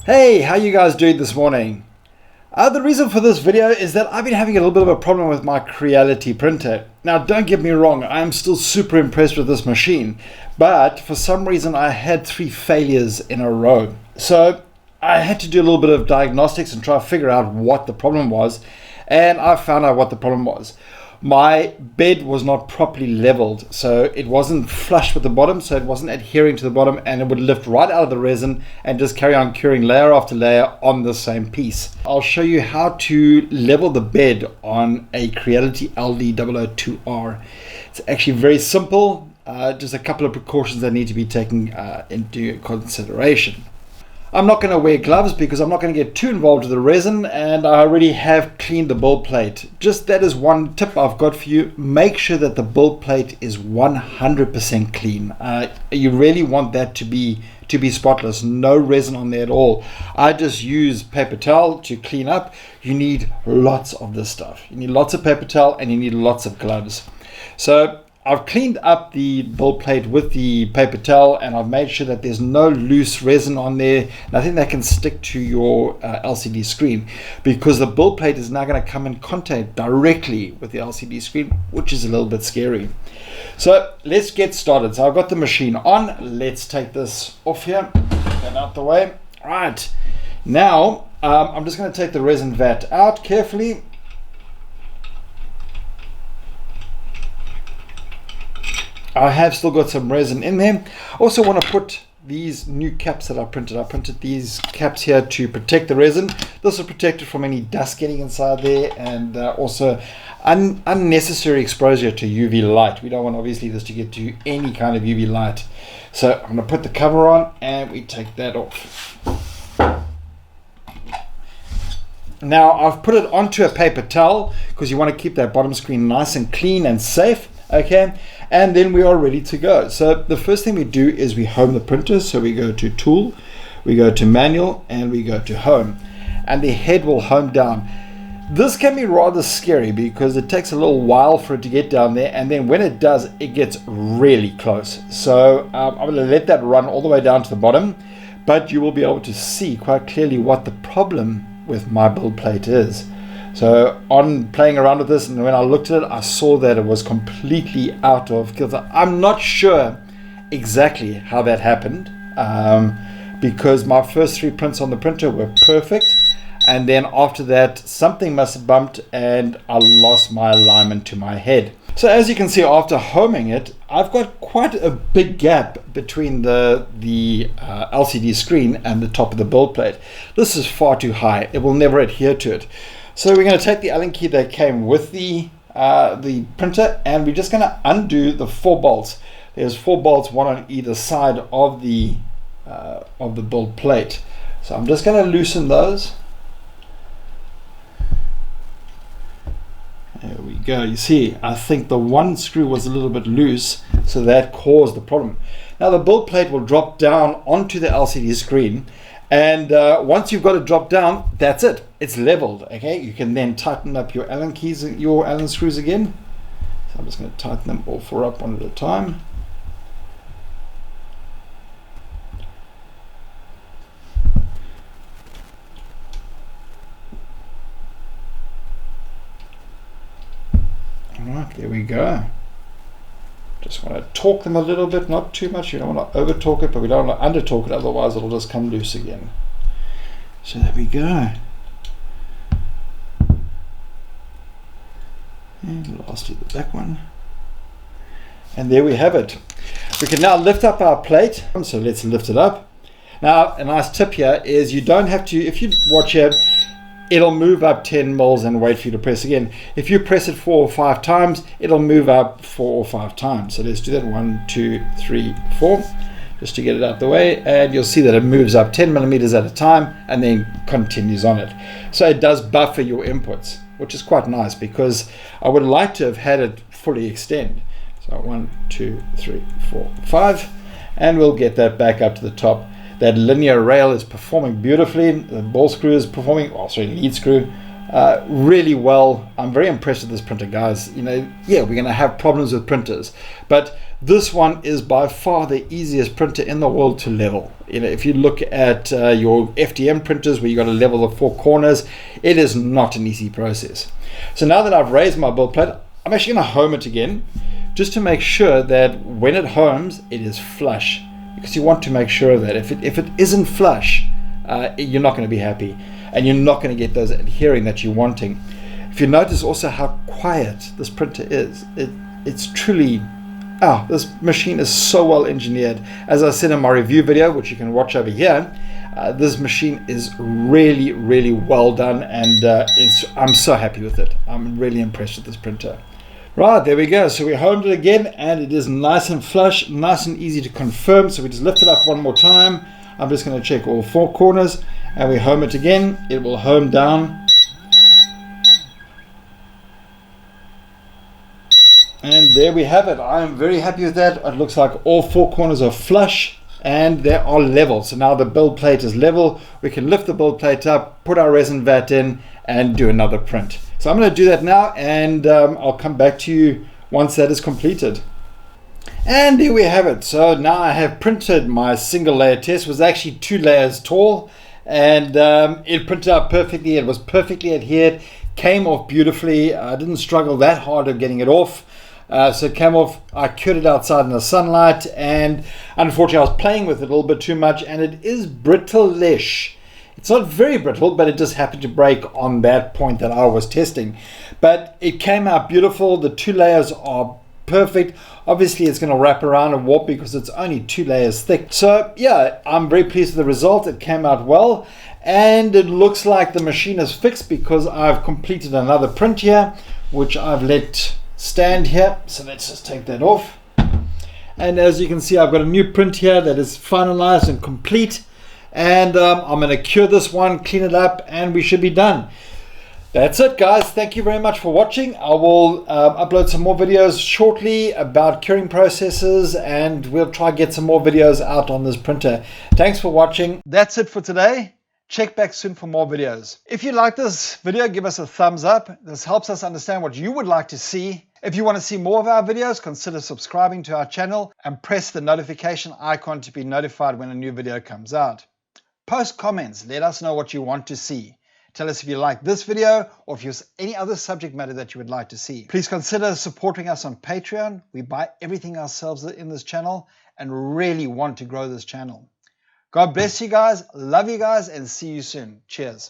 Hey, how you guys doing this morning? The reason for this video is that I've been having a little bit of a problem with my Creality printer. Now, don't get me wrong, I'm still super impressed with this machine, but for some reason I had 3 failures in a row. So I had to do a little bit of diagnostics and try to figure out what the problem was, and I found out what the problem was. My bed was not properly leveled, so it wasn't flush with the bottom, so it wasn't adhering to the bottom, and it would lift right out of the resin and just carry on curing layer after layer on the same piece. I'll show you how to level the bed on a Creality LD-002R. It's actually very simple, just a couple of precautions that need to be taken into consideration. I'm not going to wear gloves because I'm not going to get too involved with the resin, and I already have cleaned the build plate. Just that is one tip I've got for you. Make sure that the build plate is 100% clean. You really want that to be spotless, no resin on there at all. I just use paper towel to clean up. You need lots of this stuff. You need lots of paper towel and you need lots of gloves. So I've cleaned up the build plate with the paper towel, and I've made sure that there's no loose resin on there. Nothing that can stick to your LCD screen, because the build plate is now going to come in contact directly with the LCD screen, which is a little bit scary. So let's get started. So I've got the machine on. Let's take this off here, get that out the way. All right, now I'm just going to take the resin vat out carefully. I have still got some resin in there. Also want to put these new caps that I printed. I printed these caps here to protect the resin. This will protect it from any dust getting inside there, and also unnecessary exposure to UV light. We don't want obviously this to get to any kind of UV light. So I'm going to put the cover on and we take that off. Now I've put it onto a paper towel because you want to keep that bottom screen nice and clean and safe. Okay, and then we are ready to go. So the first thing we do is we home the printer. So we go to tool, we go to manual, and we go to home, and the head will home down. This can be rather scary because it takes a little while for it to get down there, and then when it does, it gets really close. So I'm going to let that run all the way down to the bottom, but you will be able to see quite clearly what the problem with my build plate is. So on playing around with this, and when I looked at it, I saw that it was completely out of kilter. I'm not sure exactly how that happened, because my first 3 prints on the printer were perfect, and then after that something must have bumped and I lost my alignment to my head. So as you can see, after homing it, I've got quite a big gap between the LCD screen and the top of the build plate. This is far too high. It will never adhere to it. So we're going to take the Allen key that came with the printer, and we're just going to undo the 4 bolts. There's 4 bolts, one on either side of the build plate. So I'm just going to loosen those. There we go. You see, I think the one screw was a little bit loose, so that caused the problem. Now the build plate will drop down onto the LCD screen, and once you've got it dropped down, that's it. It's leveled. Okay, you can then tighten up your Allen keys, your Allen screws again. So I'm just going to tighten them all 4 up one at a time. All right, there we go. Just want to torque them a little bit, not too much. You don't want to over torque it, but we don't want to under torque it, otherwise it'll just come loose again. So there we go. And lastly the back one. And there we have it. We can now lift up our plate. So let's lift it up. Now a nice tip here is you don't have to, if you watch here, it'll move up 10 mils and wait for you to press again. If you press it 4 or 5 times, it'll move up 4 or 5 times. So let's do that. 1, 2, 3, 4, just to get it out the way, and you'll see that it moves up 10 millimeters at a time and then continues on it. So it does buffer your inputs, which is quite nice, because I would like to have had it fully extend. So 1, 2, 3, 4, 5, and we'll get that back up to the top. That linear rail is performing beautifully. The ball screw is performing, lead screw, really well. I'm very impressed with this printer, guys. You know, yeah, we're going to have problems with printers, but this one is by far the easiest printer in the world to level. You know, if you look at your FDM printers where you got to level the four corners, it is not an easy process. So now that I've raised my build plate, I'm actually going to home it again, just to make sure that when it homes, it is flush, because you want to make sure that if it isn't flush, you're not going to be happy, and you're not going to get those adhering that you're wanting. If you notice also how quiet this printer is, it's truly, this machine is so well engineered. As I said in my review video, which you can watch over here, this machine is really, really well done, and I'm so happy with it. I'm really impressed with this printer. Right, there we go. So we homed it again, and it is nice and flush, nice and easy to confirm. So we just lift it up one more time. I'm just going to check all four corners, and we home it again. It will home down. And there we have it. I am very happy with that. It looks like all four corners are flush and they are level. So now the build plate is level. We can lift the build plate up, put our resin vat in, and do another print. So I'm going to do that now, and I'll come back to you once that is completed. And there we have it. So now I have printed my single layer test. It was actually 2 layers tall, and it printed out perfectly. It was perfectly adhered, came off beautifully. I didn't struggle that hard of getting it off. So it came off. I cured it outside in the sunlight, and unfortunately I was playing with it a little bit too much, and it is brittle-ish. It's not very brittle, but it just happened to break on that point that I was testing. But it came out beautiful. The 2 layers are perfect. Obviously it's going to wrap around and warp because it's only 2 layers thick. So yeah, I'm very pleased with the result. It came out well, and it looks like the machine is fixed because I've completed another print here, which I've let stand here. So let's just take that off. And as you can see, I've got a new print here that is finalized and complete. And I'm going to cure this one, clean it up, and we should be done. That's it, guys. Thank you very much for watching. I will upload some more videos shortly about curing processes, and we'll try to get some more videos out on this printer. Thanks for watching. That's it for today. Check back soon for more videos. If you like this video, give us a thumbs up. This helps us understand what you would like to see. If you want to see more of our videos, consider subscribing to our channel and press the notification icon to be notified when a new video comes out. Post comments. Let us know what you want to see. Tell us if you like this video or if there's any other subject matter that you would like to see. Please consider supporting us on Patreon. We buy everything ourselves in this channel and really want to grow this channel. God bless you guys, love you guys, and see you soon. Cheers.